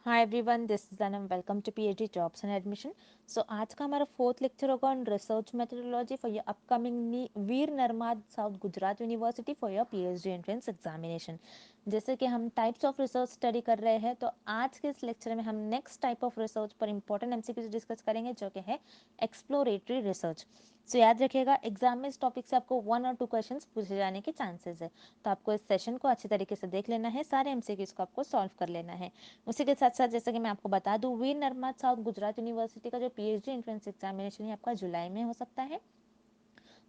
Hi everyone, this is Anam. Welcome to PhD jobs and admission. So आज का हमारा fourth lecture होगा on research methodology for your upcoming Veer Narmad south Gujarat university for your PhD entrance examination. जैसे कि हम types of research study कर रहे हैं, तो आज के इस लेक्चर में हम नेक्स्ट टाइप ऑफ रिसर्च पर इंपॉर्टेंट एमसीक्यूज डिस्कस करेंगे, जो कि है एक्सप्लोरेटरी रिसर्च। सो याद रखिएगा, एग्जाम में इस टॉपिक से आपको 1 और 2 क्वेश्चंस पूछे जाने के चांसेस है। तो आपको इस सेशन को अच्छी तरीके से देख लेना है, सारे एमसीक्यूज को आपको सॉल्व कर लेना है। उसी के साथ साथ जैसे कि मैं आपको बता दूं, वीर नर्मद साउथ गुजरात यूनिवर्सिटी का जो पीएचडी एंट्रेंस एग्जामिनेशन है आपका जुलाई में हो सकता है।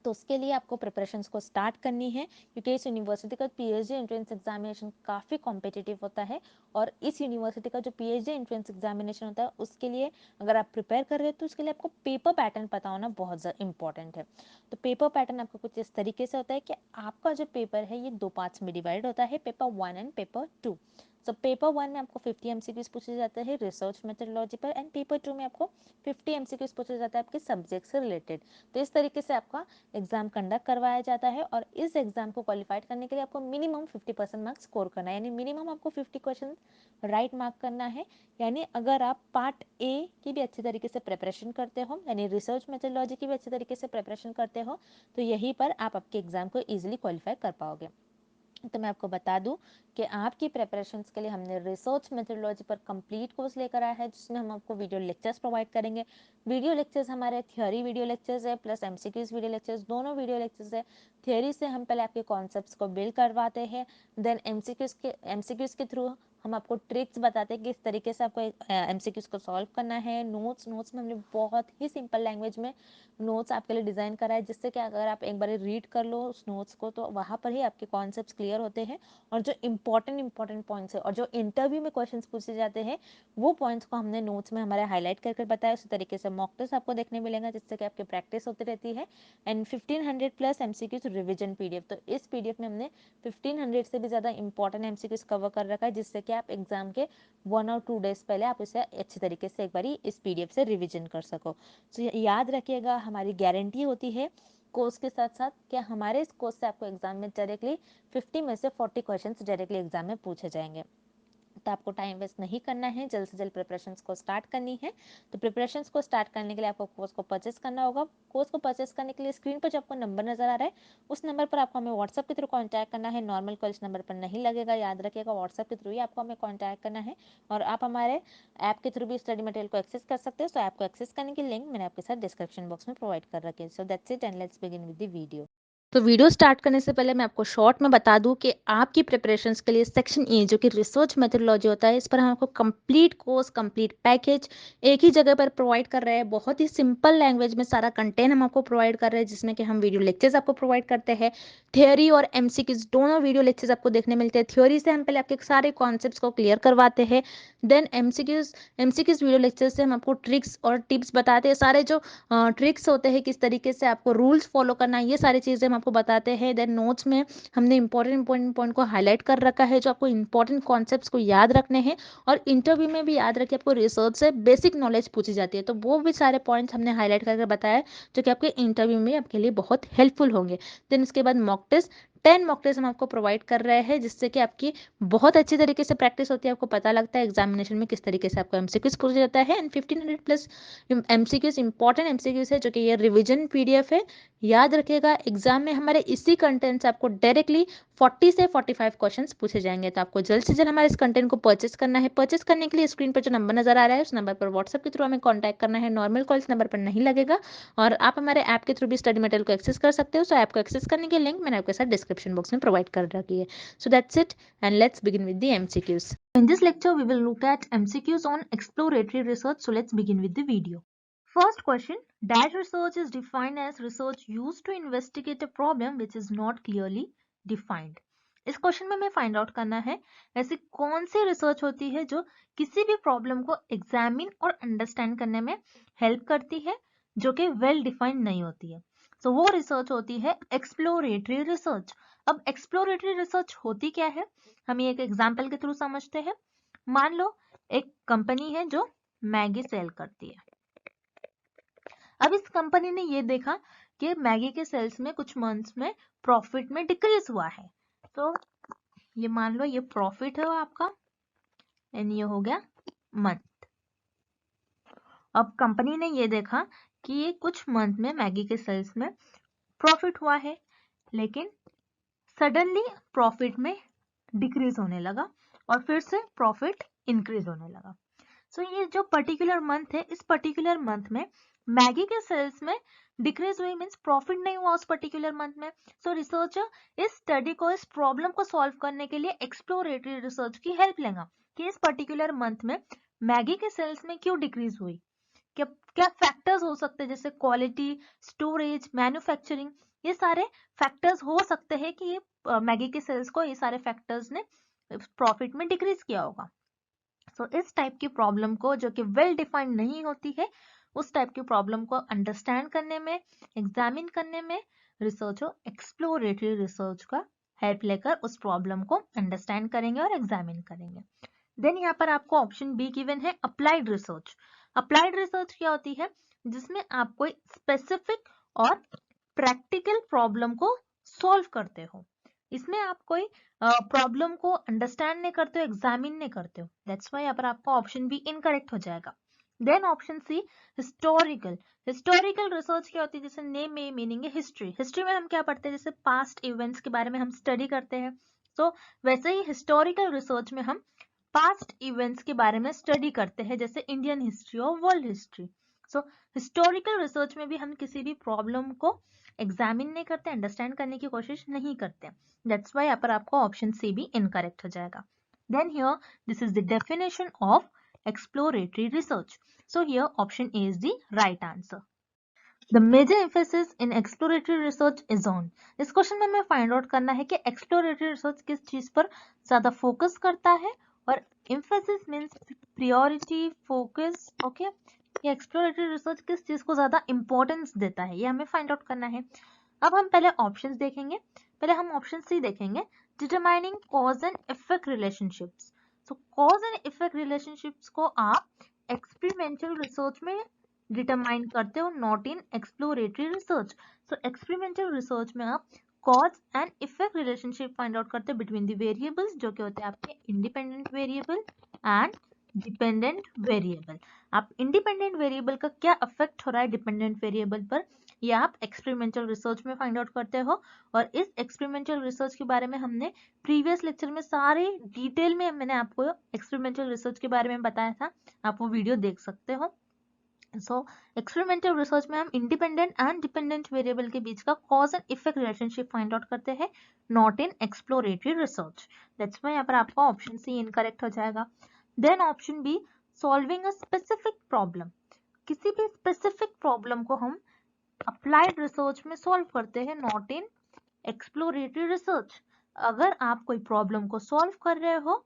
तो उसके लिए आपको प्रिपरेशंस को स्टार्ट करनी है, क्योंकि इस यूनिवर्सिटी का पीएचडी एंट्रेंस एग्जामिनेशन काफ़ी कॉम्पिटिटिव होता है। और इस यूनिवर्सिटी का जो पीएचडी एंट्रेंस एग्जामिनेशन होता है, उसके लिए अगर आप प्रिपेयर कर रहे हो तो उसके लिए आपको पेपर पैटर्न पता होना बहुत इंपॉर्टेंट है। तो पेपर पैटर्न आपका कुछ इस तरीके से होता है कि आपका जो पेपर है ये 2 पार्ट्स में डिवाइड होता है, paper 1 and paper 2। So paper 1 में आपको 50 एमसीक्यूज पूछे जाते हैं रिसर्च मेथोडोलॉजी पर, एंड पेपर 2 में आपको 50 एमसीक्यूज पूछे जाता है आपके सब्जेक्ट से रिलेटेड। तो इस तरीके से आपका एग्जाम कंडक्ट करवाया जाता है, और इस एग्जाम को क्वालिफाइड करने के लिए आपको मिनिमम 50% मार्क्स स्कोर करना है, यानी मिनिमम आपको 50 क्वेश्चन राइट मार्क करना है। यानी अगर आप पार्ट ए की भी अच्छी तरीके से प्रिपरेशन करते हो, यानी रिसर्च मेथोडोलॉजी की भी अच्छी तरीके से प्रिपरेशन करते हो, तो यहीं पर आप आपके एग्जाम को ईजिली क्वालिफाई कर पाओगे। तो मैं आपको बता दूं कि आपकी प्रिपरेशंस के लिए हमने रिसर्च मेथोडोलॉजी पर कंप्लीट कोर्स लेकर आया है, जिसमें हम आपको वीडियो लेक्चर्स प्रोवाइड करेंगे। वीडियो लेक्चर्स हमारे थ्योरी वीडियो लेक्चर्स है, प्लस एमसीक्यूज वीडियो लेक्चर्स, दोनों वीडियो लेक्चर्स है। थ्योरी से हम पहले आपके कॉन्सेप्ट्स को बिल्ड करवाते हैं, देन एमसीक्यूज के थ्रू हम आपको ट्रिक्स बताते हैं कि किस तरीके से आपको एमसीक्यूज को सॉल्व करना है। नोट्स में हमने बहुत ही सिंपल लैंग्वेज में नोट्स आपके लिए डिज़ाइन करा है, जिससे कि अगर आप एक बार रीड कर लो उस नोट्स को, तो वहाँ पर ही आपके कॉन्सेप्ट्स क्लियर होते हैं। और जो इंपॉर्टेंट पॉइंट्स है और जो इंटरव्यू में क्वेश्चंस पूछे जाते हैं, वो पॉइंट्स को हमने नोट्स में हमारे हाईलाइट करके बताया। उसी तरीके से मॉक टेस्ट आपको देखने मिलेगा, जिससे कि आपकी प्रैक्टिस होती रहती है। And 1500 plus MCQs revision PDF. तो इस पीडीएफ में हमने 1500 से भी ज़्यादा इंपॉर्टेंट एमसीक्यूज कवर कर रखा है, जिससे कि आप एग्जाम के 1 और 2 डेज पहले आप इसे अच्छी तरीके से एक बारी इस पीडीएफ से रिविजन कर सको। तो याद रखिएगा, हमारी गारंटी होती है कोर्स के साथ साथ कि हमारे इस कोर्स से आपको एग्जाम में डायरेक्टली 50 में से 40 क्वेश्चंस डायरेक्टली एग्जाम में पूछे जाएंगे। तो आपको टाइम वेस्ट नहीं करना है, जल्द से जल्द प्रिपरेशंस को स्टार्ट करनी है। तो प्रिपरेशंस को स्टार्ट करने के लिए आपको कोर्स को परचेस करना होगा। कोर्स को परचेस करने के लिए स्क्रीन पर जो आपको नंबर नजर आ रहा है, उस नंबर पर आपको हमें व्हाट्सएप के थ्रू कॉन्टैक्ट करना है। नॉर्मल कॉल इस नंबर पर नहीं लगेगा, याद रखिएगा, व्हाट्सएप के थ्रू ही आपको हमें कॉन्टैक्ट करना है। और आप हमारे ऐप के थ्रू भी स्टडी मटेरियल को एक्सेस कर सकते हो। सो ऐप को एक्सेस करने की लिंक मैंने आपके साथ डिस्क्रिप्शन बॉक्स में प्रोवाइड कर रखी है। So that's it, and let's begin with the video. तो वीडियो स्टार्ट करने से पहले मैं आपको शॉर्ट में बता दूं कि आपकी प्रिपरेशंस के लिए सेक्शन ए, जो कि रिसर्च मेथोडोलॉजी होता है, इस पर हम आपको कंप्लीट कोर्स, कंप्लीट पैकेज एक ही जगह पर प्रोवाइड कर रहे हैं। बहुत ही सिंपल लैंग्वेज में सारा कंटेंट हम आपको प्रोवाइड कर रहे हैं, जिसमें कि हम वीडियो लेक्चर्स आपको प्रोवाइड करते हैं। थियोरी और एमसीक्यूज दोनों वीडियो लेक्चर्स आपको देखने मिलते हैं। थ्योरी से हम पहले आपके सारे कॉन्सेप्ट को क्लियर करवाते हैं, देन एमसीक्यूज वीडियो लेक्चर से हम आपको ट्रिक्स और टिप्स बताते हैं। सारे जो ट्रिक्स होते हैं, किस तरीके से आपको रूल्स फॉलो करना है, ये सारी चीज़ें हम आपको बताते हैं। देन नोट्स में हमने इंपॉर्टेंट पॉइंट को हाईलाइट कर रखा है, जो आपको इंपॉर्टेंट कॉन्सेप्ट्स को याद रखने हैं। और इंटरव्यू में भी याद रखिए, आपको रिसर्च से बेसिक नॉलेज पूछी जाती है, तो वो भी सारे पॉइंट्स हमने हाईलाइट करके बताया, जो कि आपके इंटरव्यू में आपके लिए बहुत हेल्पफुल होंगे। देन उसके बाद मॉक टेस्ट, 10 मॉक टेस्ट हम आपको प्रोवाइड कर रहे हैं, जिससे कि आपकी बहुत अच्छी तरीके से प्रैक्टिस होती है। आपको पता लगता है एग्जामिनेशन में किस तरीके से आपको एमसीक्यूज पूछा जाता है। And 1500 plus MCQs important MCQs है, जो कि ये रिवीजन पीडीएफ है। याद रखिएगा, एग्जाम में हमारे इसी कंटेंट से आपको डायरेक्टली 40 से 45 क्वेश्चंस पूछे जाएंगे। तो आपको जल्द से जल्द हमारे इस कंटेंट को परचेस करना है। परचेस करने के लिए स्क्रीन पर जो नंबर नजर आ रहा है, उस नंबर पर व्हाट्सएप के थ्रू हमें कॉन्टैक्ट करना है। नॉर्मल कॉल इस नंबर पर नहीं लगेगा, और आप हमारे ऐप के थ्रू भी स्टडी मटेरियल को एक्सेस कर सकते हो। सो ऐप को एक्सेस करने की लिंक मैंने आपके साथ डिस्क्रिप्शन बॉक्स में प्रोवाइड कर रखी है। So that's it, and let's begin with the MCQs. In this lecture, we will look at MCQs on exploratory research. So let's begin with the video. First question, that research is defined as research used to investigate a problem which is not clearly defined. इस question में हमें find out करना है ऐसी कौन सी research होती है जो किसी भी प्रॉब्लम को एग्जामिन और अंडरस्टैंड करने में हेल्प करती है, जो कि वेल डिफाइंड नहीं होती है। सो वो रिसर्च होती है एक्सप्लोरेटरी रिसर्च। अब एक्सप्लोरेटरी रिसर्च होती क्या है, हम एक एग्जाम्पल के थ्रू समझते हैं। मान लो एक कंपनी है जो मैगी सेल करती है। अब इस कंपनी ने ये देखा कि मैगी के सेल्स में कुछ मंथ्स में प्रॉफिट में डिक्रीज हुआ है। तो ये मान लो ये प्रॉफिट है आपका, एंड ये हो गया मंथ। अब कंपनी ने ये देखा कि ये कुछ मंथ में मैगी के सेल्स में प्रॉफिट हुआ है, लेकिन सडनली प्रॉफिट में डिक्रीज होने लगा और फिर से प्रॉफिट इंक्रीज होने लगा। सो ये जो पर्टिकुलर मंथ है, इस पर्टिकुलर मंथ में मैगी के सेल्स में डिक्रीज हुई, मीन्स प्रॉफिट नहीं हुआ उस पर्टिकुलर मंथ में। सो रिसर्चर इस स्टडी को, इस प्रॉब्लम को सॉल्व करने के लिए एक्सप्लोरेटरी रिसर्च की हेल्प लेगा कि इस पर्टिकुलर मंथ में मैगी के सेल्स में क्यों डिक्रीज हुई, क्या क्या फैक्टर्स हो सकते हैं, जैसे क्वालिटी, स्टोरेज, मैन्युफैक्चरिंग, ये सारे फैक्टर्स हो सकते हैं कि ये मैगी के सेल्स को ये सारे फैक्टर्स ने प्रॉफिट में डिक्रीज किया होगा। सो इस टाइप की प्रॉब्लम को, जो कि वेल डिफाइंड नहीं होती है, उस टाइप की प्रॉब्लम को अंडरस्टैंड करने में, एग्जामिन करने में रिसर्चर एक्सप्लोरेटरी रिसर्च का हेल्प लेकर उस प्रॉब्लम को अंडरस्टैंड करेंगे और एग्जामिन करेंगे। देन यहाँ पर आपको ऑप्शन बी गिवन है अप्लाइड रिसर्च। अप्लाइड रिसर्च क्या होती है, जिसमें आप कोई स्पेसिफिक और प्रैक्टिकल प्रॉब्लम को सॉल्व करते हो। इसमें आप कोई प्रॉब्लम को अंडरस्टैंड नहीं करते हो, एग्जामिन नहीं करते हो। दैट्स व्हाई यहाँ पर आपका ऑप्शन बी इनकरेक्ट हो जाएगा। Then option C historical. Historical research क्या होती है, जैसे नेम में मीनिंग है हिस्ट्री। हिस्ट्री में हम क्या पढ़ते हैं, जैसे पास्ट इवेंट्स के बारे में हम स्टडी करते हैं। सो वैसे ही हिस्टोरिकल रिसर्च में हम पास्ट इवेंट्स के बारे में स्टडी करते हैं, जैसे इंडियन हिस्ट्री और वर्ल्ड हिस्ट्री। सो हिस्टोरिकल रिसर्च में भी हम किसी भी प्रॉब्लम को एग्जामिन नहीं करते, अंडरस्टैंड करने की कोशिश नहीं करते। दैट्स व्हाई यहाँ पर आपको ऑप्शन सी भी इनकरेक्ट हो जाएगा। Then here this is the definition of exploratory research. So here option A is the right answer. The major emphasis in exploratory research is on। इस क्वेश्चन में हमें find out करना है कि exploratory research किस चीज पर ज्यादा फोकस करता है, और emphasis means priority, focus, okay. ये एक्सप्लोरेटरी रिसर्च किस चीज को ज्यादा इंपॉर्टेंस देता है, ये हमें फाइंड आउट करना है। अब हम पहले ऑप्शंस देखेंगे। पहले हम ऑप्शन सी देखेंगे, determining cause and effect relationships. Show cause and effect relationships को आप एक्सपेरिमेंटल रिसर्च में डिटरमाइन करते हो, not in exploratory research. So experimental research में आप cause and effect relationship find out करते हैं बिटवीन द वेरिएबल्स, जो कि होते हैं आपके independent variable and dependent variable. आप इंडिपेंडेंट वेरिएबल का क्या इफेक्ट हो रहा है डिपेंडेंट वेरिएबल पर, ये आप एक्सपेरिमेंटल रिसर्च में फाइंड आउट करते हो। और इस एक्सपेरिमेंटल रिसर्च के बारे में हमने प्रीवियस लेक्चर में सारे डिटेल में मैंने आपको एक्सपेरिमेंटल रिसर्च के बारे में बताया था, आप वो वीडियो देख सकते हो। सो एक्सपेरिमेंटल रिसर्च में हम इंडिपेंडेंट एंड डिपेंडेंट वेरिएबल के बीच का cause and effect relationship find out करते हैं, not in exploratory research. That's why यहाँ पर आपका ऑप्शन सी इनकरेक्ट हो जाएगा। Then option B, solving a specific problem. किसी भी स्पेसिफिक प्रॉब्लम को हम अप्लाइड रिसर्च में सॉल्व करते हैं, नॉट इन एक्सप्लोरेटरी रिसर्च। अगर आप कोई प्रॉब्लम को सॉल्व कर रहे हो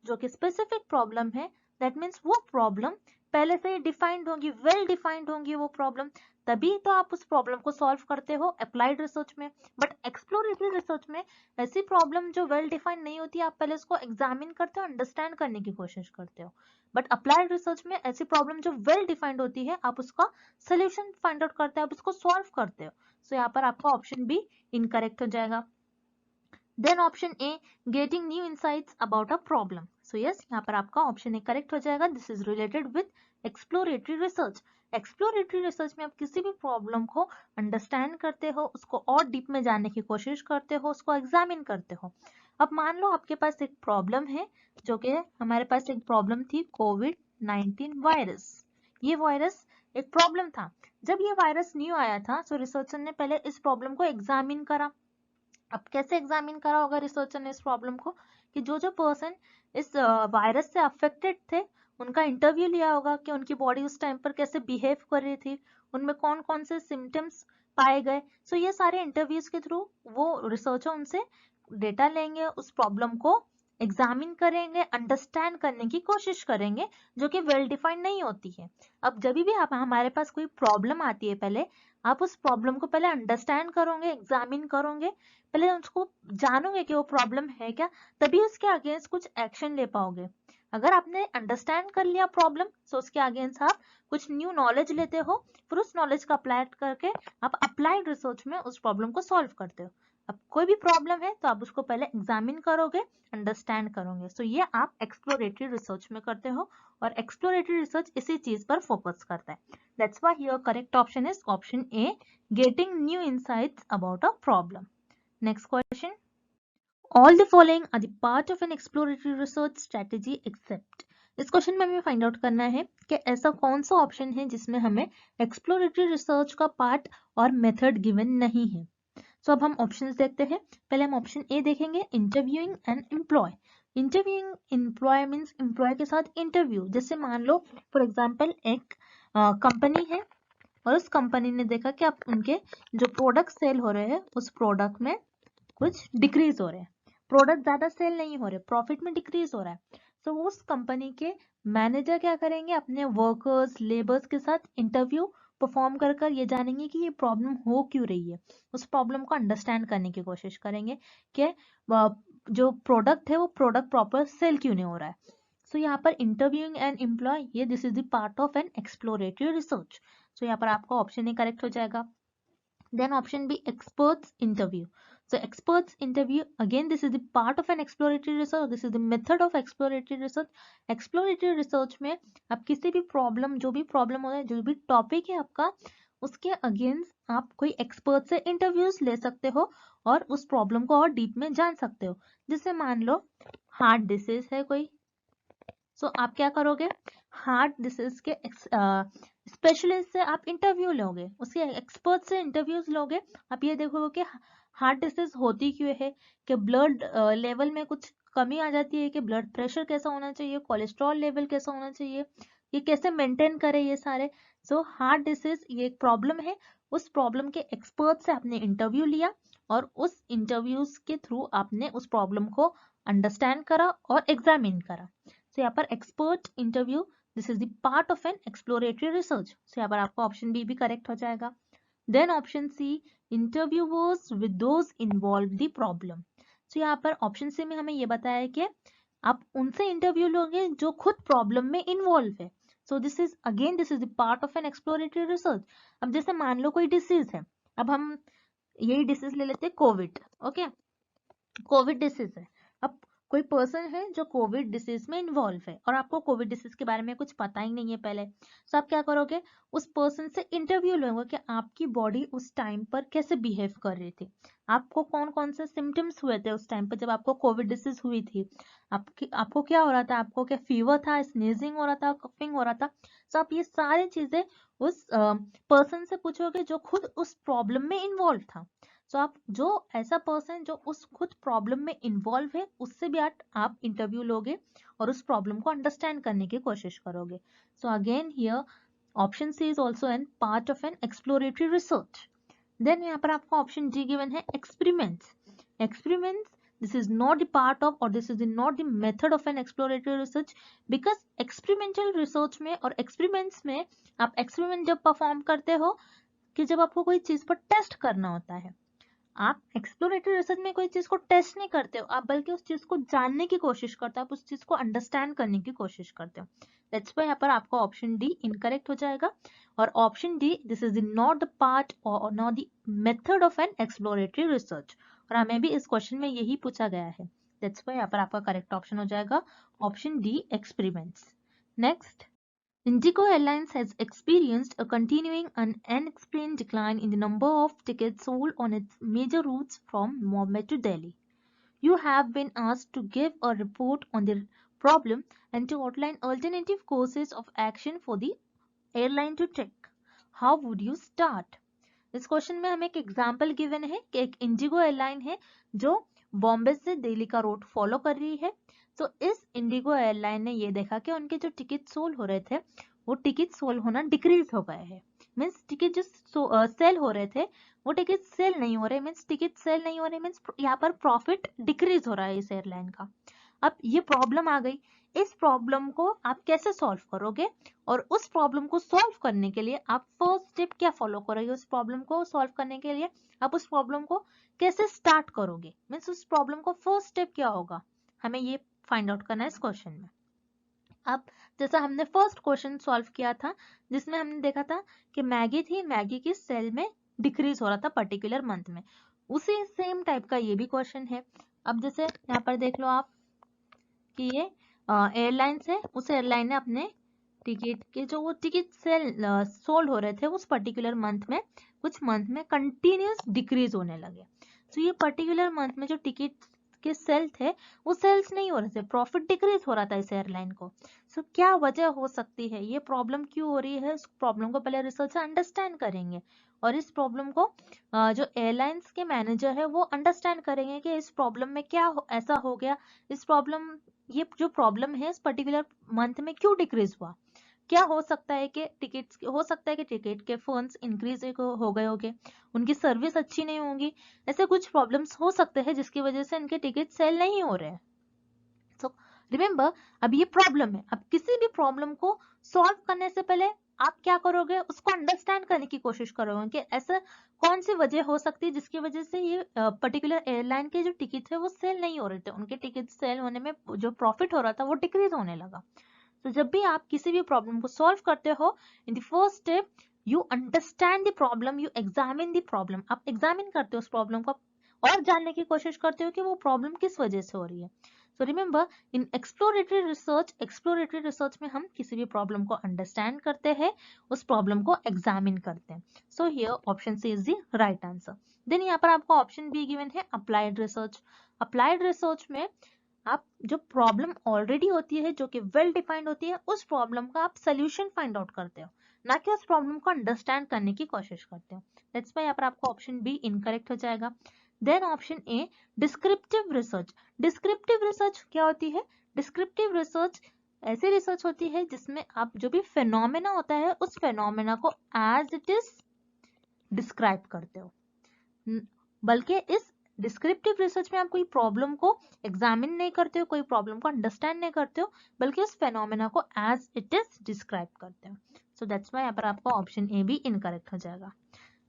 जो कि स्पेसिफिक प्रॉब्लम है, दैट मीन्स वो प्रॉब्लम पहले से ही डिफाइंड होगी, वेल डिफाइंड होगी वो प्रॉब्लम, तभी तो आप उस प्रॉब्लम को सॉल्व करते हो अप्लाइड रिसर्च में। बट एक्सप्लोरेटरी रिसर्च में ऐसी प्रॉब्लम जो वेल डिफाइंड नहीं होती, आप पहले उसको एग्जामिन करते हो, अंडरस्टैंड करने की कोशिश करते हो। बट अप्लाइड रिसर्च में ऐसी प्रॉब्लम जो वेल डिफाइंड होती है, आप उसका सोल्यूशन फाइंड आउट करते हो, आप उसको सॉल्व करते हो। सो यहाँ पर आपका ऑप्शन बी इनकरेक्ट हो जाएगा। Then option A, getting new insights about a problem. So yes, यहाँ पर आपका ऑप्शन ए करेक्ट हो जाएगा। This is related with exploratory research. Exploratory research में आप किसी भी प्रॉब्लम को अंडरस्टैंड करते हो, उसको और डीप में जानने की कोशिश करते हो, उसको एग्जामिन करते हो। अब मान लो आपके पास एक प्रॉब्लम है, जो कि हमारे पास एक प्रॉब्लम थी कोविड-19 वायरस। ये वायरस एक प्रॉब्लम था। जब ये वायरस न्यू आया था, तो रिसर्चर ने पहले इस प्रॉब्लम को एग्जामिन करा। अब कैसे एग्जामिन करा होगा रिसर्चर ने इस प्रॉब्लम को, कि जो पर्सन इस वायरस से अफेक्टेड थे, उनका इंटरव्यू लिया होगा कि उनकी बॉडी उस टाइम पर कैसे बिहेव कर रही थी, उनमें कौन कौन से सिम्टम्स पाए गए। सो ये सारे इंटरव्यूज के थ्रू वो रिसर्चर उनसे डेटा लेंगे, उस प्रॉब्लम को एग्जामिन करेंगे, अंडरस्टैंड करने की कोशिश करेंगे, जो कि वेल डिफाइंड नहीं होती है। अब जब भी आप हमारे पास कोई प्रॉब्लम आती है, पहले आप उस प्रॉब्लम को पहले अंडरस्टैंड करोगे, एग्जामिन करोगे, पहले उसको जानोगे कि वो प्रॉब्लम है क्या, तभी उसके अगेंस्ट कुछ एक्शन ले पाओगे। अगर आपने अंडरस्टैंड कर लिया प्रॉब्लम, तो उसके अगेंस्ट आप कुछ न्यू नॉलेज लेते हो, फिर उस नॉलेज का अप्लाई करके आप अप्लाइड रिसर्च में उस प्रॉब्लम को सॉल्व करते हो। अब कोई भी प्रॉब्लम है तो आप उसको पहले एग्जामिन करोगे, अंडरस्टैंड करोगे। सो ये आप एक्सप्लोरेटरी रिसर्च में करते हो, और एक्सप्लोरेटरी रिसर्च इसी चीज पर फोकस करता है. That's why your correct option is option A, getting new insights about a problem. Next question. All the following are the part of an exploratory research strategy except. इस question में हमें find out करना है कि ऐसा कौन सा option है जिसमें हमें एक्सप्लोरेटरी रिसर्च का पार्ट और मेथड गिवन नहीं है. सो अब हम ऑप्शंस देखते हैं. पहले हम ऑप्शन ए देखेंगे, interviewing and employee. Interviewing employee means employee के साथ इंटरव्यू. जैसे मान लो फॉर एग्जांपल एक कंपनी है और उस कंपनी ने देखा कि आप उनके जो प्रोडक्ट सेल हो रहे हैं उस प्रोडक्ट में कुछ डिक्रीज हो रहे हैं, प्रोडक्ट ज्यादा सेल नहीं हो रहे, प्रॉफिट में डिक्रीज हो रहा है. सो उस कंपनी के मैनेजर क्या करेंगे, अपने वर्कर्स लेबर्स के साथ इंटरव्यू परफॉर्म कर कर ये जानेंगे कि ये प्रॉब्लम हो क्यों रही है. उस प्रॉब्लम को अंडरस्टैंड करने की कोशिश करेंगे कि जो प्रोडक्ट है वो प्रोडक्ट प्रॉपर सेल क्यों नहीं हो रहा है. सो यहाँ पर इंटरव्यूइंग एंड एम्प्लॉय, ये this is the part of an exploratory research. So यहाँ पर आपका ऑप्शन ए करेक्ट हो जाएगा. Then option B, experts interview. So experts interview, again this is the part of an exploratory research. This is the method of exploratory research. Exploratory research में आप किसी भी problem, जो भी प्रॉब्लम हो रहा है, जो भी टॉपिक है आपका, उसके अगेंस्ट आप कोई एक्सपर्ट से इंटरव्यूज ले सकते हो और उस प्रॉब्लम को और डीप में जान सकते हो. जैसे मान लो हार्ट डिसीज है कोई, सो आप क्या करोगे, हार्ट डिसीज के स्पेशलिस्ट से आप इंटरव्यू लोगे, उसके एक्सपर्ट से इंटरव्यूज लोगे. आप ये देखोगे कि हार्ट डिसीज होती क्यों है, कि ब्लड लेवल में कुछ कमी आ जाती है, कि ब्लड प्रेशर कैसा होना चाहिए, कोलेस्ट्रॉल लेवल कैसा होना चाहिए, ये कैसे मेंटेन करे ये सारे. सो हार्ट डिसीज ये एक प्रॉब्लम है, उस प्रॉब्लम के एक्सपर्ट से आपने इंटरव्यू लिया और उस इंटरव्यूज के थ्रू आपने उस प्रॉब्लम को अंडरस्टैंड करा और एग्जामिन करा. सो यहाँ पर expert interview, this is the part of an exploratory research. So यहाँ पर आपका ऑप्शन बी भी करेक्ट हो जाएगा. Then option C, interviewers with those involve the problem. So यहाँ पर ऑप्शन सी में हमें ये बताया है कि आप उनसे इंटरव्यू लोगे जो खुद प्रॉब्लम में इन्वॉल्व है. So this is again this is the part of an exploratory research. अब जैसे मान लो कोई डिसीज है, अब हम यही डिसीज ले लेते हैं, कोविड. ओके, कोविड डिसीज है. अब कोई पर्सन है जो कोविड डिसीज में इन्वॉल्व है और आपको कोविड डिसीज के बारे में कुछ पता ही नहीं है पहले. तो आप क्या करोगे, उस पर्सन से इंटरव्यू लोगे कि आपकी बॉडी उस टाइम पर कैसे बिहेव कर रही थी, आपको कौन कौन से सिम्टम्स हुए थे उस टाइम पर जब आपको कोविड डिसीज हुई थी, आपको क्या हो रहा था, आपको क्या फीवर था, स्नीजिंग हो रहा था, कफिंग हो रहा था. तो आप ये सारी चीजें उस पर्सन से पूछोगे जो खुद उस प्रॉब्लम में इन्वॉल्व था. सो आप जो ऐसा पर्सन जो उस खुद प्रॉब्लम में इन्वॉल्व है उससे भी आप इंटरव्यू लोगे और उस प्रॉब्लम को अंडरस्टैंड करने की कोशिश करोगे. So again here option C is also an part of an exploratory research. Then यहाँ पर आपको ऑप्शन जी गिवन है, experiments. Experiments, this is not the part of or this is not the method of an exploratory research, because experimental research में और experiments में आप experiment जब perform करते हो कि जब आपको कोई चीज पर टेस्ट करना होता है, आप एक्सप्लोरेटरी रिसर्च में कोई चीज को टेस्ट नहीं करते हो, आप बल्कि उस चीज को जानने की कोशिश करते हो, आप उस चीज को अंडरस्टैंड करने की कोशिश करते हो. दैट्स व्हाई यहाँ पर आपका ऑप्शन डी इनकरेक्ट हो जाएगा. और option D, this is not the part और not the method of an exploratory research. और हमें भी इस क्वेश्चन में यही पूछा गया है. दैट्स व्हाई यहाँ पर आपका करेक्ट ऑप्शन हो जाएगा option D, experiments. Next, Indigo Airlines has experienced a continuing and unexplained decline in the number of tickets sold on its major routes from Mumbai to Delhi. You have been asked to give a report on the problem and to outline alternative courses of action for the airline to take. How would you start? इस question में हमें एक example given है कि एक Indigo airline है जो बॉम्बे से दिल्ली का रूट फॉलो कर रही है. तो इस इंडिगो एयरलाइन ने ये देखा कि उनके जो टिकट सोल हो रहे थे वो टिकट सोल होना डिक्रीज हो गए हैं. मीन्स टिकट जो सेल हो रहे थे वो टिकट सेल नहीं हो रहे. मीन्स टिकट सेल नहीं हो रहे मीन्स यहाँ पर प्रॉफिट डिक्रीज हो रहा है इस एयरलाइन का. अब ये प्रॉब्लम आ गई, इस प्रॉब्लम को आप कैसे सॉल्व करोगे और उस प्रॉब्लम को सॉल्व करने के लिए आप फर्स्ट स्टेप क्या फॉलो करोगे, उस प्रॉब्लम को सॉल्व करने के लिए आप उस प्रॉब्लम को कैसे स्टार्ट करोगे, मीन्स उस प्रॉब्लम को फर्स्ट स्टेप क्या होगा, हमें ये फाइंड आउट करना है इस क्वेश्चन में. अब जैसा हमने फर्स्ट क्वेश्चन सॉल्व किया था जिसमें हमने देखा था कि मैगी थी, मैगी की सेल में डिक्रीज हो रहा था पर्टिकुलर मंथ में, उसी सेम टाइप का ये भी क्वेश्चन है. अब जैसे यहाँ पर देख लो आप कि ये एयरलाइंस है, उस एयरलाइन ने अपने टिकट के जो वो टिकट सेल सोल्ड हो रहे थे उस पर्टिकुलर मंथ में, कुछ मंथ में कंटिन्यूस डिक्रीज होने लगे। तो ये पर्टिकुलर मंथ में जो टिकट के सेल थे वो सेल्स नहीं हो रहे थे, प्रॉफिट डिक्रीज हो रहा था इस एयरलाइन को। सो क्या वजह हो सकती है, ये प्रॉब्लम क्यों हो रही है, इस प्रॉब्लम को पहले रिसर्च से अंडरस्टैंड करेंगे और इस प्रॉब्लम को जो एयरलाइंस के मैनेजर है वो अंडरस्टैंड करेंगे कि इस प्रॉब्लम में क्या ऐसा हो गया, इस प्रॉब्लम, ये जो प्रॉब्लम है इस पर्टिकुलर मंथ में क्यों डिक्रीज हुआ। क्या हो सकता है कि टिकट के फंड्स इंक्रीज हो गए होंगे, उनकी सर्विस अच्छी नहीं होगी, ऐसे कुछ प्रॉब्लम्स हो सकते हैं जिसकी वजह से इनके टिकट सेल नहीं हो रहे हैं। सो रिमेंबर, अब ये प्रॉब्लम है, अब किसी भी प्रॉब्लम को सॉल्व करने से पहले आप क्या करोगे, उसको अंडरस्टैंड करने की कोशिश करोगे कि ऐसा कौन सी वजह हो सकती है जिसकी वजह से ये पर्टिकुलर एयरलाइन के जो टिकट है वो सेल नहीं हो रहे थे, उनके टिकट सेल होने में जो प्रॉफिट हो रहा था वो डिक्रीज होने लगा। तो जब भी आप किसी भी प्रॉब्लम को सॉल्व करते हो, in the first step you understand the problem, you examine the problem, आप एग्जामिन करते हो उस प्रॉब्लम को और जानने की कोशिश करते हो कि वो प्रॉब्लम किस वजह से हो रही है। सो रिमेंबर, इन एक्सप्लोरेटरी रिसर्च में हम किसी भी प्रॉब्लम को अंडरस्टैंड करते हैं, उस प्रॉब्लम को एग्जामिन करते हैं। So here option C is the right answer. Then यहाँ पर आपको ऑप्शन बी गिवन है अप्लाइड रिसर्च। अप्लाइड रिसर्च में आप जो प्रॉब्लम ऑलरेडी होती है, जो कि वेल डिफाइंड होती है, उस प्रॉब्लम का आप सोल्यूशन फाइंड आउट करते हो, ना कि उस प्रॉब्लम को अंडरस्टैंड करने की कोशिश करते हो। दैट्स व्हाई यहाँ पर आपको ऑप्शन बी इनकरेक्ट हो जाएगा। Then option A descriptive research. Descriptive research क्या होती है, डिस्क्रिप्टिव रिसर्च ऐसी रिसर्च होती है जिसमें आप जो भी फेनोमेना होता है उस फेनोमेना को एज इट इज डिस्क्राइब करते हो, बल्कि इस डिस्क्रिप्टिव रिसर्च में आप कोई प्रॉब्लम को एग्जामिन नहीं करते हो, कोई प्रॉब्लम को अंडरस्टैंड नहीं करते हो, बल्कि उस फेनोमेना को एज इट इज डिस्क्राइब करते हो। सो दैट्स व्हाई यहाँ पर आपका ऑप्शन ए भी इनकरेक्ट हो जाएगा।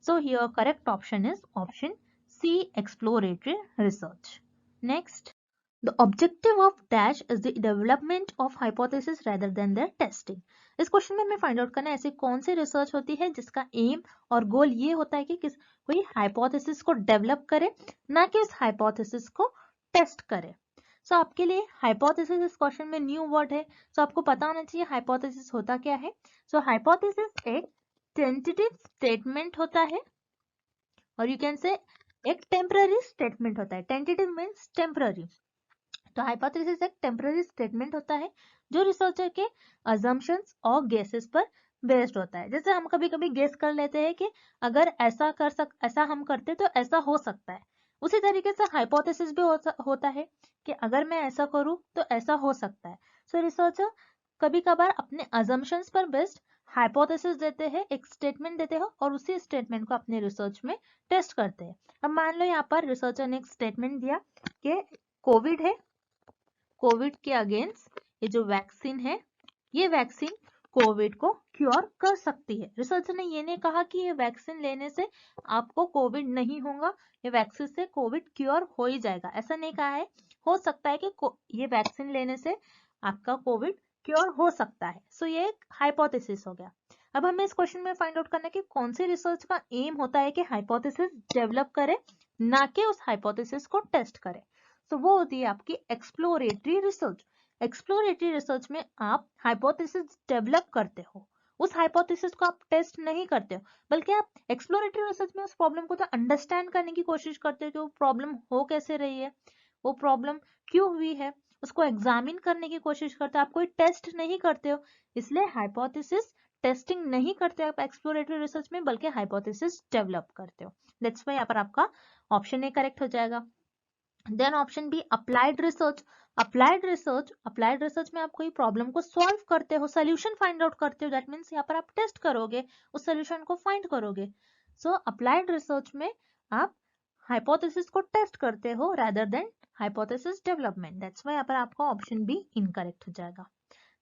So here correct option is option C, exploratory research. Next, the objective of dash is the development of hypothesis rather than their testing। इस question में हमें फाइंड आउट करना है ऐसी कौन सी रिसर्च होती है जिसका एम और गोल ये होता है कि कोई हाइपोथेसिस को डेवलप करे, ना कि उस हाइपोथेसिस को टेस्ट करे। सो आपके लिए हाइपोथेसिस इस क्वेश्चन में न्यू वर्ड है, सो आपको पता होना चाहिए हाइपोथेसिस होता क्या है। सो हाइपोथेसिस एक टेंटेटिव स्टेटमेंट होता है और यू कैन से एक टेम्पररी स्टेटमेंट होता है। टेंटेटिव मीन्स टेम्पररी, तो हाइपोथेसिस एक टेम्पररी स्टेटमेंट होता है जो रिसर्चर के अजम्पशंस और गेसेस पर बेस्ड होता है। जैसे हम कभी कभी गेस कर लेते हैं कि अगर ऐसा हम करते तो ऐसा हो सकता है, उसी तरीके से हाइपोथेसिस भी होता है कि अगर मैं ऐसा करूं तो ऐसा हो सकता है। सो रिसर्चर कभी कभार अपने अजम्पशंस पर बेस्ड हाइपोथेसिस देते हैं, एक स्टेटमेंट देते हैं और उसी स्टेटमेंट को अपने रिसर्च में टेस्ट करते हैं। अब मान लो यहाँ पर रिसर्चर ने एक स्टेटमेंट दिया कि कोविड है, कोविड के अगेंस्ट ये जो वैक्सीन है, ये वैक्सीन कोविड को क्योर कर सकती है। रिसर्चर ने ये नहीं कहा कि ये वैक्सीन लेने से आपको कोविड नहीं होगा, ये वैक्सीन से कोविड क्योर हो ही जाएगा, ऐसा नहीं कहा है। हो सकता है कि ये वैक्सीन लेने से आपका कोविड क्योर हो सकता है। सो ये एक हाइपोथेसिस हो गया। अब हमें इस क्वेश्चन में फाइंड आउट करना है कि कौन सी रिसर्च का एम होता है कि हाइपोथेसिस डेवलप करे, ना कि उस हाइपोथेसिस को टेस्ट करे। तो वो होती है आपकी एक्सप्लोरेटरी रिसर्च। एक्सप्लोरेटरी रिसर्च में आप हाइपोथेसिस डेवलप करते हो, उस हाइपोथेसिस को आप टेस्ट नहीं करते हो, बल्कि आप एक्सप्लोरेटरी रिसर्च में उस प्रॉब्लम को तो अंडरस्टैंड करने की कोशिश करते हो कि वो प्रॉब्लम हो कैसे रही है, वो प्रॉब्लम क्यों हुई है, उसको एग्जामिन करने की कोशिश करते हो, आप कोई टेस्ट नहीं करते हो। इसलिए हाइपोथेसिस टेस्टिंग नहीं करते आप एक्सप्लोरेटरी रिसर्च में, बल्कि हाइपोथेसिस डेवलप करते हो। दैट्स व्हाई यहाँ पर आपका ऑप्शन ए करेक्ट हो जाएगा। Then option B applied research. Applied research में आप कोई प्रॉब्लम को सॉल्व करते हो, सोल्यूशन फाइंड आउट करते हो, दैट मींस यहाँ पर आप टेस्ट करोगे, उस सोल्यूशन को फाइंड करोगे। सो अप्लाइड रिसर्च में आप हाइपोथेसिस को टेस्ट करते हो rather than hypothesis development. That's why यहाँ पर आपका ऑप्शन बी इनकरेक्ट हो जाएगा।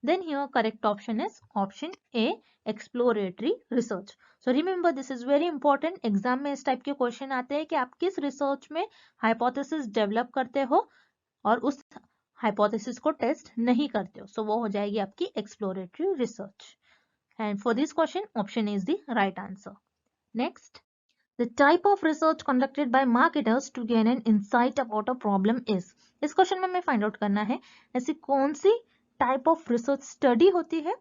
Then here correct option is option A, exploratory research. So remember this is very important, exam में इस टाइप के क्वेश्चन आते हैं कि आप किस रिसर्च में हाइपोथेसिस डेवलप करते हो और उस हाइपोथेसिस को टेस्ट नहीं करते हो। सो वो हो जाएगी आपकी exploratory research. And for this question option is the right answer. Next, the type of research conducted by marketers to gain an insight about a problem is। इस क्वेश्चन में हमें फाइंड आउट करना है ऐसी कौन सी टाइप ऑफ रिसर्च स्टडी होती है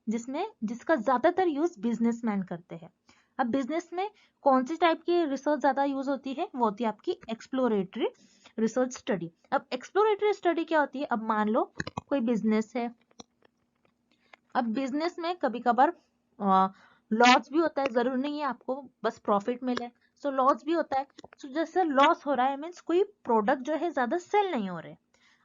जिसका ज्यादातर यूज बिजनेसमैन करते हैं। अब बिजनेस में कौन सी टाइप की रिसर्च ज्यादा यूज होती है, वो होती है आपकी एक्सप्लोरेटरी रिसर्च स्टडी। अब एक्सप्लोरेटरी स्टडी क्या होती है, अब मान लो कोई बिजनेस है, अब बिजनेस में कभी कभार लॉस भी होता है, जरूरी नहीं है आपको बस प्रॉफिट मिले, सो लॉस भी होता है। सो जैसे लॉस हो रहा है मीन्स कोई प्रोडक्ट जो है ज्यादा सेल नहीं हो रहे।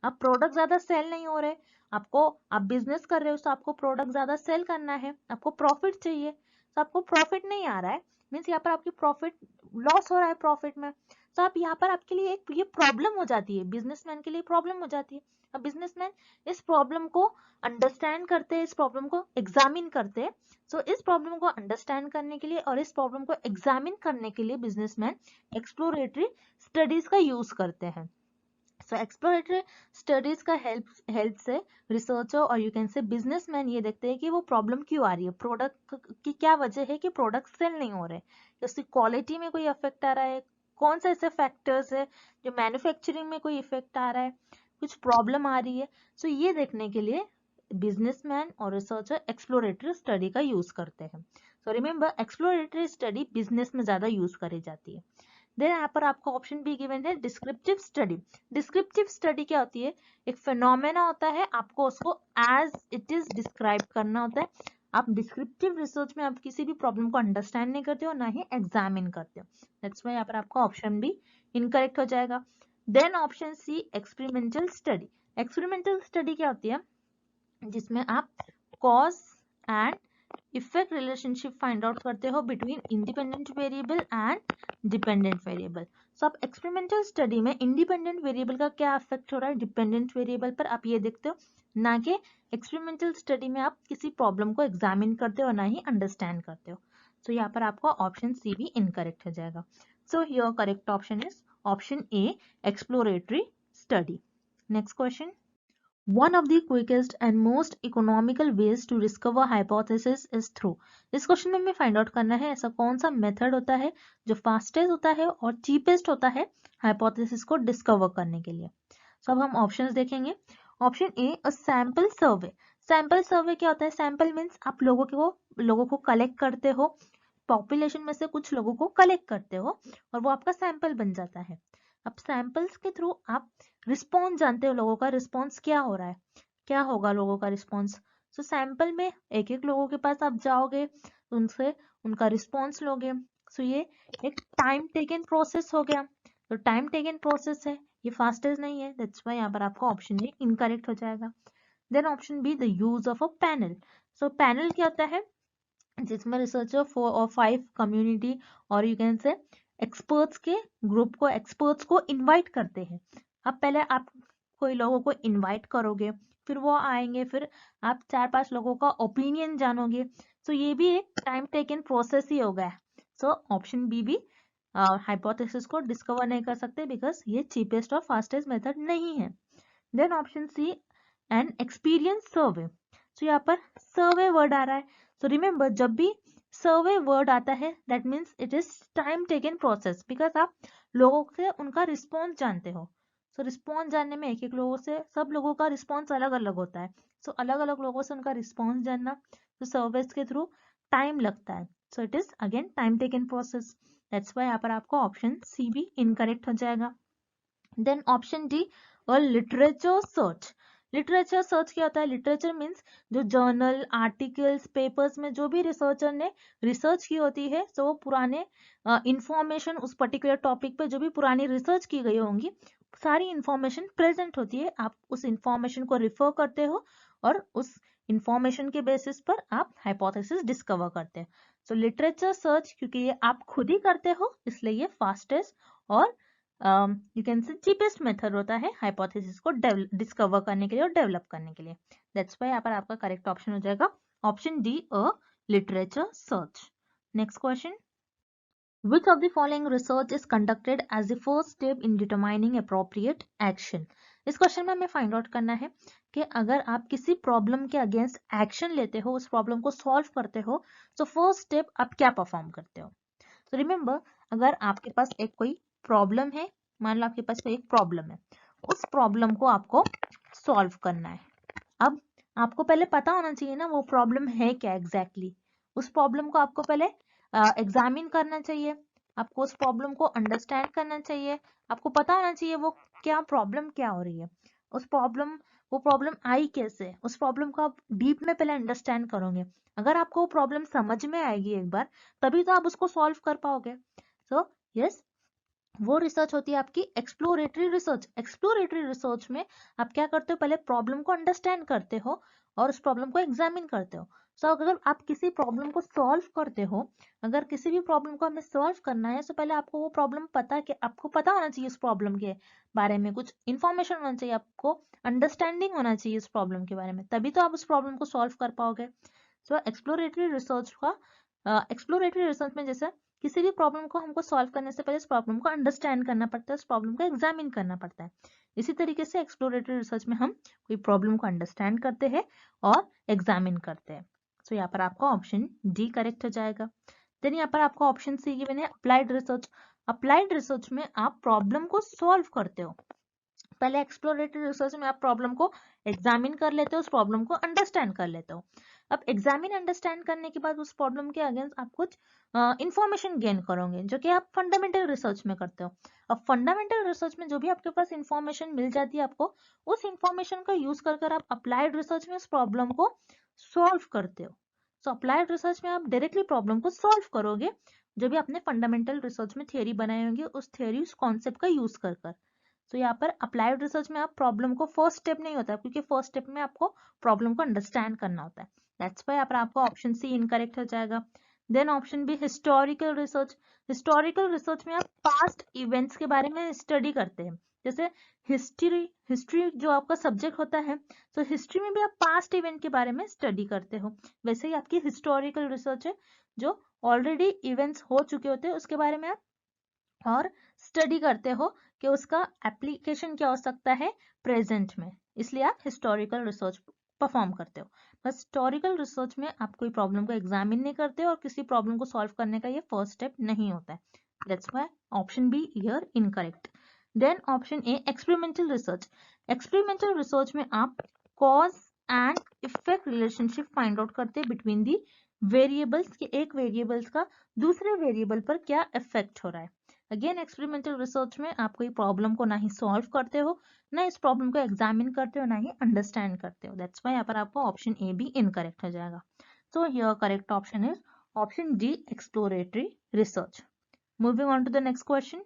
अब प्रोडक्ट ज्यादा सेल नहीं हो रहे, आप बिजनेस कर रहे हो तो आपको प्रोडक्ट ज्यादा सेल करना है, आपको प्रॉफिट चाहिए, तो आपको प्रॉफिट नहीं आ रहा है मीन्स यहाँ पर आपकी प्रॉफिट लॉस हो रहा है प्रॉफिट में। तो आप यहाँ पर आपके लिए एक ये प्रॉब्लम हो जाती है, बिजनेसमैन के लिए प्रॉब्लम हो जाती है। अब बिजनेसमैन इस प्रॉब्लम को अंडरस्टैंड करते हैं, इस प्रॉब्लम को एग्जामिन करते हैं। सो इस प्रॉब्लम को अंडरस्टैंड करने के लिए और इस प्रॉब्लम को एग्जामिन करने के लिए बिजनेसमैन एक्सप्लोरेटरी स्टडीज का यूज करते हैं। सो एक्सप्लोरेटरी स्टडीज का हेल्प से रिसर्चर और यू कैन से बिजनेसमैन ये देखते हैं कि वो प्रॉब्लम क्यों आ रही है, प्रोडक्ट की क्या वजह है कि प्रोडक्ट सेल नहीं हो रहे, उसकी क्वालिटी में कोई इफेक्ट आ रहा है, कौन से ऐसे फैक्टर्स है जो मैन्युफैक्चरिंग में कोई इफेक्ट आ रहा है, कुछ प्रॉब्लम आ रही है। सो ये देखने के लिए बिजनेसमैन और रिसर्चर एक्सप्लोरेटरी स्टडी का यूज करते हैं। So remember exploratory study business में ज्यादा यूज करी जाती है। देन यहाँ पर आपको ऑप्शन बी गिवन है डिस्क्रिप्टिव स्टडी। डिस्क्रिप्टिव स्टडी क्या होती है, एक फिनोमेना होता है, आपको उसको एज इट इज डिस्क्राइब करना होता है। आप डिस्क्रिप्टिव रिसर्च में आप किसी भी प्रॉब्लम को अंडरस्टैंड नहीं करते हो ना ही एग्जामिन करते हो, दैट्स व्हाई यहाँ पर आपका ऑप्शन बी इनकरेक्ट हो जाएगा। Then option C experimental study. Experimental study क्या होती है, जिसमें आप cause and effect relationship find out करते हो between independent variable and dependent variable. So आप एक्सपेरिमेंटल स्टडी में इंडिपेंडेंट वेरिएबल का क्या इफेक्ट हो रहा है डिपेंडेंट वेरिएबल पर, आप ये देखते हो, ना कि एक्सपेरिमेंटल स्टडी में आप किसी प्रॉब्लम को एग्जामिन करते हो ना ही अंडरस्टैंड करते हो। सो यहाँ पर आपका ऑप्शन सी भी इनकरेक्ट हो जाएगा। सो your correct option is option A exploratory study. Next question, one of the quickest and most economical ways to discover hypothesis is through। इस क्वेश्चन में हमें फाइंड आउट करना है ऐसा कौन सा मेथड होता है जो फास्टेस्ट होता है और चीपेस्ट होता है हाइपोथेसिस को डिस्कवर करने के लिए। सो अब हम ऑप्शंस देखेंगे। Option A a sample survey. Sample survey क्या होता है, सैंपल मीन्स आप लोगों को कलेक्ट करते हो, पॉपुलेशन में से कुछ लोगों को कलेक्ट करते हो और वो आपका सैंपल बन जाता है। अब सैंपल्स के थ्रू आप रिस्पॉन्स जानते हो, लोगों का रिस्पॉन्स क्या हो रहा है, क्या होगा लोगों का रिस्पॉन्स। सो सैंपल में एक एक लोगों के पास आप जाओगे, उनसे उनका रिस्पॉन्स लोगे। सो ये एक टाइम टेकन प्रोसेस हो गया, तो टाइम टेकन प्रोसेस है, ये फास्टेस्ट नहीं है, दैट्स व्हाई यहाँ पर आपका ऑप्शन ए इनकरेक्ट हो जाएगा। Then option B the use of a panel. सो पैनल क्या होता है, जिसमें रिसर्चर 4 और 5 कम्युनिटी और यू कैन से एक्सपर्ट्स के ग्रुप को, एक्सपर्ट्स को इनवाइट करते हैं। अब पहले आप कोई लोगों को इनवाइट करोगे, फिर वो आएंगे, फिर आप 4-5 लोगों का ओपिनियन जानोगे। सो ये भी एक टाइम टेकन प्रोसेस ही हो गया। सो ऑप्शन बी भी हाइपोथेसिस को डिस्कवर नहीं कर सकते बिकॉज ये चीपेस्ट और फास्टेस्ट मेथड नहीं है। Then option C an experience survey. So यहाँ पर सर्वे वर्ड आ रहा है, सो रिमेंबर जब भी सर्वे वर्ड आता है that means it is time taken process because आप लोगों से उनका रिस्पॉन्स जानते हो। सो रिस्पॉन्स जानने में एक एक लोगों से, सब लोगों का रिस्पॉन्स अलग अलग होता है, सो अलग अलग लोगों से उनका रिस्पॉन्स जानना, तो सर्वेस के थ्रू टाइम लगता है, so it is again time taken process, that's why यहाँ पर आपको ऑप्शन सी भी इनकरेक्ट हो जाएगा। देन ऑप्शन डी और लिटरेचर सर्च। लिटरेचर सर्च क्या होता है, लिटरेचर मीन्स जो जर्नल आर्टिकल्स पेपर्स में जो भी रिसर्चर ने रिसर्च की होती है, तो वो पुराने इंफॉर्मेशन उस पर्टिकुलर टॉपिक पे जो भी पुरानी रिसर्च की गई होंगी सारी इंफॉर्मेशन प्रेजेंट होती है, आप उस इंफॉर्मेशन को रिफर करते हो और उस इंफॉर्मेशन के बेसिस पर आप हाइपोथेसिस डिस्कवर करते हैं। सो लिटरेचर सर्च क्योंकि ये आप खुद ही करते हो इसलिए ये फास्टेस्ट और you can say cheapest method होता है हाइपोथेसिस को डिस्कवर करने के लिए और डेवलप करने के लिए, दैट्स व्हाई यहाँ पर आपका करेक्ट ऑप्शन हो जाएगा option D a literature search. Next question, which of the following research is conducted as the first step in determining appropriate action। इस क्वेश्चन में हमें फाइंड आउट करना है कि अगर आप किसी प्रॉब्लम के अगेंस्ट एक्शन लेते हो, उस प्रॉब्लम को सॉल्व करते हो, तो फर्स्ट स्टेप आप क्या परफॉर्म करते हो। तो रिमेंबर अगर आपके पास एक कोई प्रॉब्लम है, मान लो आपके पास कोई एक प्रॉब्लम है, उस प्रॉब्लम को आपको सॉल्व करना है। अब आपको पहले पता होना चाहिए ना वो प्रॉब्लम है क्या एग्जैक्टली उस प्रॉब्लम को आपको पहले एग्जामिन करना चाहिए, आपको उस प्रॉब्लम को अंडरस्टैंड करना चाहिए, आपको पता होना चाहिए वो क्या प्रॉब्लम क्या हो रही है, उस प्रॉब्लम वो प्रॉब्लम आई कैसे, उस प्रॉब्लम को आप डीप में पहले अंडरस्टैंड करोगे। अगर आपको वो प्रॉब्लम समझ में आएगी एक बार, तभी तो आप उसको सॉल्व कर पाओगे। सो यस, वो रिसर्च होती है आपकी एक्सप्लोरेटरी रिसर्च। एक्सप्लोरेटरी रिसर्च में आप क्या करते हो, पहले प्रॉब्लम को अंडरस्टैंड करते हो और उस प्रॉब्लम को एग्जामिन करते हो। सो अगर आप किसी प्रॉब्लम को सॉल्व करते हो, अगर किसी भी प्रॉब्लम को हमें सॉल्व करना है, तो पहले आपको वो प्रॉब्लम पता कि आपको पता होना चाहिए उस प्रॉब्लम के बारे में, कुछ इंफॉर्मेशन होना चाहिए, आपको अंडरस्टैंडिंग होना चाहिए उस प्रॉब्लम के बारे में, तभी तो आप उस प्रॉब्लम को सॉल्व कर पाओगे। सो एक्सप्लोरेटरी रिसर्च का एक्सप्लोरेटरी रिसर्च में जैसे किसी भी प्रॉब्लम को हमको सॉल्व करने से पहले इस प्रॉब्लम को अंडरस्टैंड करना पड़ता है, उस प्रॉब्लम को एग्जामिन करना पड़ता है। इसी तरीके से एक्सप्लोरेटरी रिसर्च में हम कोई प्रॉब्लम को अंडरस्टैंड करते हैं और एग्जामिन करते हैं। सो यहाँ पर आपका ऑप्शन डी करेक्ट हो जाएगा। देन यहाँ पर आपका ऑप्शन सी गिवन है अप्लाइड रिसर्च। अप्लाइड रिसर्च में आप प्रॉब्लम को सॉल्व करते हो। पहले एक्सप्लोरेटरी रिसर्च में आप प्रॉब्लम को एग्जामिन कर लेते हो, उस प्रॉब्लम को अंडरस्टैंड कर लेते हो। अब एग्जामिन अंडरस्टैंड करने के बाद उस प्रॉब्लम के अगेंस्ट आप कुछ इंफॉर्मेशन गेन करोगे, जो कि आप फंडामेंटल रिसर्च में करते हो। अब फंडामेंटल रिसर्च में जो भी आपके पास इंफॉर्मेशन मिल जाती है आपको, उस इंफॉर्मेशन का यूज कर आप अप्लाइड रिसर्च में उस प्रॉब्लम को सॉल्व करते हो। सो अप्लाइड रिसर्च में आप डायरेक्टली प्रॉब्लम को सॉल्व करोगे, जो भी आपने फंडामेंटल रिसर्च में थियरी बनाए होंगे उस थियरी उस कॉन्सेप्ट का यूज कर। तो यहाँ पर अप्लाइड रिसर्च में आप प्रॉब्लम को फर्स्ट स्टेप नहीं होता है, क्योंकि फर्स्ट स्टेप में आपको प्रॉब्लम को अंडरस्टैंड करना होता है। दैट्स व्हाई यहाँ पर आपका ऑप्शन सी इनकरेक्ट हो जाएगा। Then option B historical research. Historical research में आप पास्ट इवेंट्स के बारे में स्टडी करते हैं, जैसे हिस्ट्री हिस्ट्री जो आपका सब्जेक्ट होता है, तो हिस्ट्री में भी आप पास्ट इवेंट के बारे में स्टडी करते हो। वैसे ही आपकी हिस्टोरिकल रिसर्च है, जो ऑलरेडी इवेंट्स हो चुके होते हैं उसके बारे में आप और स्टडी करते हो कि उसका एप्लीकेशन क्या हो सकता है प्रेजेंट में, इसलिए आप हिस्टोरिकल रिसर्च परफॉर्म करते हो। बस हिस्टोरिकल रिसर्च में आप कोई प्रॉब्लम को एग्जामिन नहीं करते और किसी प्रॉब्लम को सॉल्व करने का ये फर्स्ट स्टेप नहीं होता है। That's why option B here incorrect. Then option A experimental research. Experimental research में आप cause and effect relationship find out करते हैं बिटवीन दी वेरिएबल्स, के एक वेरिएबल्स का दूसरे वेरिएबल पर क्या इफेक्ट हो रहा है। अगेन एक्सपेरिमेंटल रिसर्च में आप कोई प्रॉब्लम को ना ही सॉल्व करते हो, ना इस प्रॉब्लम को एग्जामिन करते हो, ना ही अंडरस्टैंड करते हो। दैट्स व्हाई यहाँ पर आपको ऑप्शन ए भी इनकरेक्ट हो जाएगा। So here correct option is option D exploratory research. Moving on to the next question,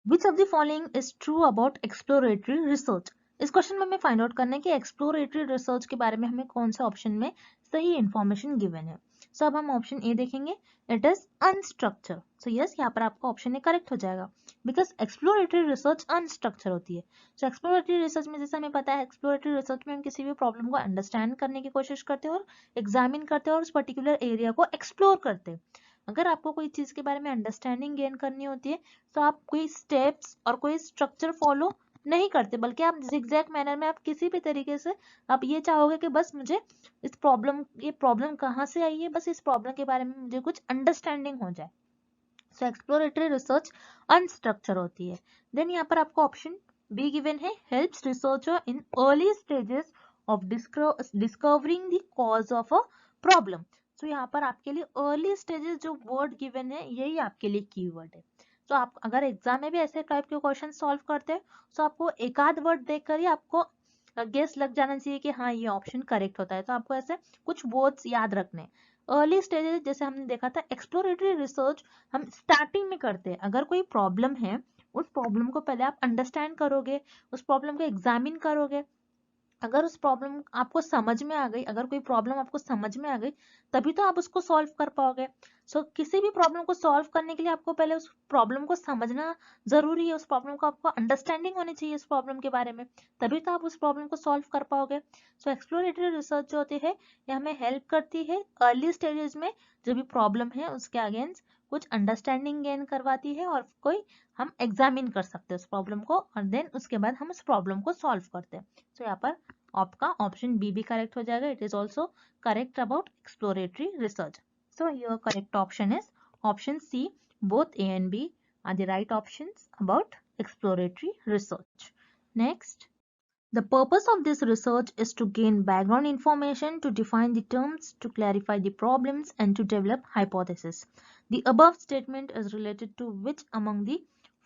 which of the following is true about exploratory research. इस क्वेश्चन में हमें फाइंड आउट करना है कि एक्सप्लोरेटरी रिसर्च के बारे में हमें कौन से ऑप्शन में सही इंफॉर्मेशन गिवन है। सो अब हम ऑप्शन ए देखेंगे, it is unstructured. So yes, यहाँ पर आपका ऑप्शन ए करेक्ट हो जाएगा, बिकॉज एक्सप्लोरेटरी रिसर्च अनस्ट्रक्चर होती है। सो एक्सप्लोरेटरी रिसर्च में जैसे हमें पता है, एक्सप्लोरेटरी रिसर्च में हम किसी भी प्रॉब्लम को अंडरस्टैंड करने की कोशिश करते हैं और एग्जामिन करते हैं और उस पर्टिकुलर एरिया को एक्सप्लोर करते हैं। अगर आपको कोई चीज के बारे में अंडरस्टैंडिंग गेन करनी होती है, तो आप कोई स्टेप्स और कोई स्ट्रक्चर फॉलो नहीं करते, बल्कि आप जिगजैग मैनर में आप किसी भी तरीके से आप ये चाहोगे कि बस मुझे ये प्रॉब्लम कहाँ से आई है, बस इस प्रॉब्लम के बारे में मुझे कुछ अंडरस्टैंडिंग हो जाए। सो एक्सप्लोरेटरी रिसर्च अनस्ट्रक्चर होती है। देन यहाँ पर आपको ऑप्शन बी गिवन है, helps researcher in early stages of discovering the cause of a problem. So यहाँ पर आपके लिए अर्ली स्टेजेस जो वर्ड गिवन है, यही आपके लिए कीवर्ड है। तो आप अगर एग्जाम में भी ऐसे टाइप के क्वेश्चन सॉल्व करते हैं, तो आपको एक आध वर्ड देखकर ही आपको गेस लग जाना चाहिए कि हाँ ये ऑप्शन करेक्ट होता है। तो आपको ऐसे कुछ वर्ड्स याद रखने। अर्ली स्टेजेस जैसे हमने देखा था, एक्सप्लोरेटरी रिसर्च हम स्टार्टिंग में करते हैं। अगर कोई प्रॉब्लम है, उस प्रॉब्लम को पहले आप अंडरस्टैंड करोगे, उस प्रॉब्लम को एग्जामिन करोगे। अगर उस प्रॉब्लम आपको समझ में आ गई, अगर कोई प्रॉब्लम आपको समझ में आ गई, तभी तो आप उसको सॉल्व कर पाओगे। किसी भी प्रॉब्लम को सॉल्व करने के लिए आपको पहले उस प्रॉब्लम को समझना जरूरी है, उस प्रॉब्लम को आपको अंडरस्टैंडिंग होनी चाहिए इस प्रॉब्लम के बारे में, तभी तो आप उस प्रॉब्लम को सॉल्व कर पाओगे। एक्सप्लोरेटरी रिसर्च जो होती है, ये हमें हेल्प करती है अर्ली स्टेजेस में जो भी प्रॉब्लम है उसके अगेंस्ट कुछ अंडरस्टैंडिंग गेन करवाती है, और कोई हम एग्जामिन कर सकते हैं उस प्रॉब्लम को, और देन उसके बाद हम उस प्रॉब्लम को सॉल्व करते हैं। यहाँ पर आपका ऑप्शन बी भी करेक्ट हो जाएगा, it is also correct about exploratory research. So your correct option is option C, both A and B are the right options about exploratory research. Next, The purpose of this research is to gain background information, to define the terms, to clarify the problems, and to develop hypotheses. The above statement is related to which among the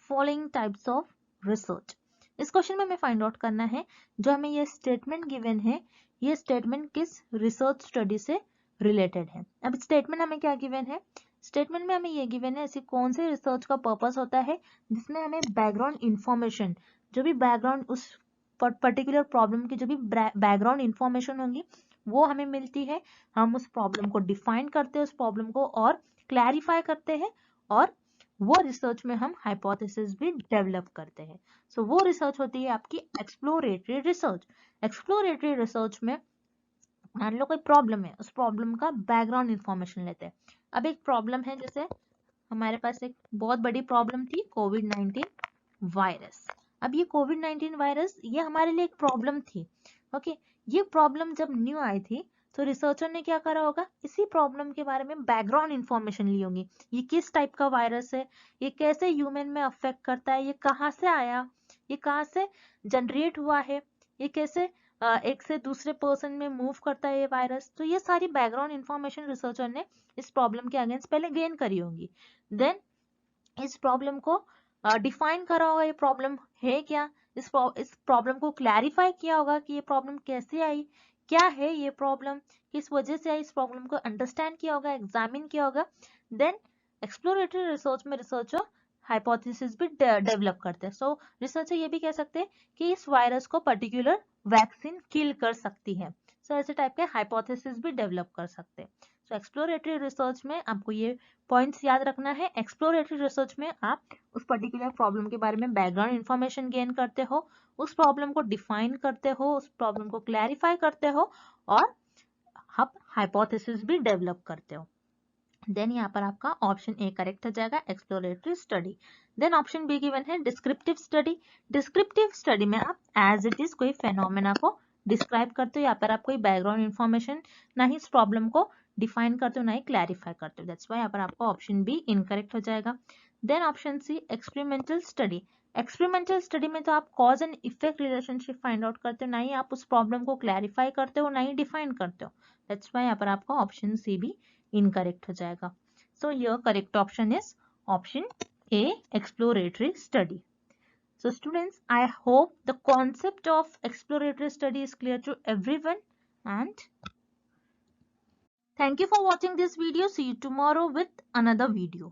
following types of research? इस question में हमें find out करना है जो हमें ये statement given है, ये स्टेटमेंट किस रिसर्च स्टडी से रिलेटेड है। अब स्टेटमेंट हमें क्या गिवन है? स्टेटमेंट में हमें ये गिवन है ऐसी कौन से रिसर्च का पर्पस होता है जिसमें हमें बैकग्राउंड इंफॉर्मेशन, जो भी बैकग्राउंड उस पर्टिकुलर प्रॉब्लम की जो भी बैकग्राउंड इंफॉर्मेशन होंगी वो हमें मिलती है, हम उस प्रॉब्लम को डिफाइन करते हैं, उस प्रॉब्लम को और क्लैरिफाई करते हैं, और वो रिसर्च में हम हाइपोथेसिस भी डेवलप करते हैं। सो वो रिसर्च होती है आपकी एक्सप्लोरेटरी रिसर्च। एक्सप्लोरेटरी रिसर्च में मान लो कोई प्रॉब्लम है, उस प्रॉब्लम का बैकग्राउंड इंफॉर्मेशन लेते हैं। अब एक प्रॉब्लम है, जैसे हमारे पास एक बहुत बड़ी प्रॉब्लम थी कोविड-19 वायरस। अब ये कोविड-19 वायरस ये हमारे लिए एक प्रॉब्लम थी। ओके, ये प्रॉब्लम जब न्यू आई थी तो रिसर्चर ने क्या करा होगा, इसी प्रॉब्लम के बारे में बैकग्राउंड इंफॉर्मेशन ली होगी। ये किस टाइप का वायरस है, ये कैसे ह्यूमन में अफेक्ट करता है, ये कहाँ से आया, ये कहाँ से जनरेट हुआ है, ये कैसे एक से दूसरे पर्सन में मूव करता है ये वायरस। तो ये सारी बैकग्राउंड इंफॉर्मेशन रिसर्चर ने इस प्रॉब्लम के अगेंस्ट पहले गेन करी होगी। देन इस प्रॉब्लम को डिफाइन करा होगा, ये प्रॉब्लम है क्या, इस प्रॉब्लम को क्लैरिफाई किया होगा कि ये प्रॉब्लम कैसे आई, क्या है ये प्रॉब्लम, किस वजह से आई, इस प्रॉब्लम को अंडरस्टैंड किया होगा, एग्जामिन किया होगा। देन एक्सप्लोरेटरी रिसर्च में रिसर्चर हाइपोथेसिस भी डेवलप करते हैं। सो रिसर्चर ये भी कह सकते हैं कि इस वायरस को पर्टिकुलर वैक्सीन किल कर सकती है। सो ऐसे टाइप के हाइपोथेसिस भी डेवलप कर सकते हैं। सो एक्सप्लोरेटरी रिसर्च में आपको ये पॉइंट्स याद रखना है। एक्सप्लोरेटरी रिसर्च में आप उस पर्टिकुलर प्रॉब्लम के बारे में बैकग्राउंड इंफॉर्मेशन गेन करते हो, उस प्रॉब्लम को डिफाइन करते हो, उस प्रॉब्लम को क्लैरिफाई करते हो, और आप हाइपोथेसिस भी डेवलप करते हो। देन यहाँ पर आपका ऑप्शन ए करेक्ट हो जाएगा, exploratory study. Then option B given है डिस्क्रिप्टिव स्टडी। डिस्क्रिप्टिव स्टडी में आप एज इट इज कोई फेनोमेना को डिस्क्राइब करते हो, यहाँ पर आप कोई बैकग्राउंड इंफॉर्मेशन ना ही इस प्रॉब्लम को डिफाइन करते हो ना ही क्लैरिफाई करते हो। दैट्स व्हाई यहाँ पर आपका ऑप्शन बी इनकरेक्ट हो जाएगा। Then option C experimental study. Experimental study में तो आप cause and effect relationship find out करते हो, ना ही आप उस प्रॉब्लम को क्लैरिफाई करते हो, ना ही डिफाइन करते हो। दैट्स व्हाई यहाँ पर आपका ऑप्शन सी भी इनकरेक्ट हो जाएगा। सो your correct option is option A, exploratory study. So students, I hope the concept of exploratory study is clear to everyone, and thank you for watching this video. See you tomorrow with another video.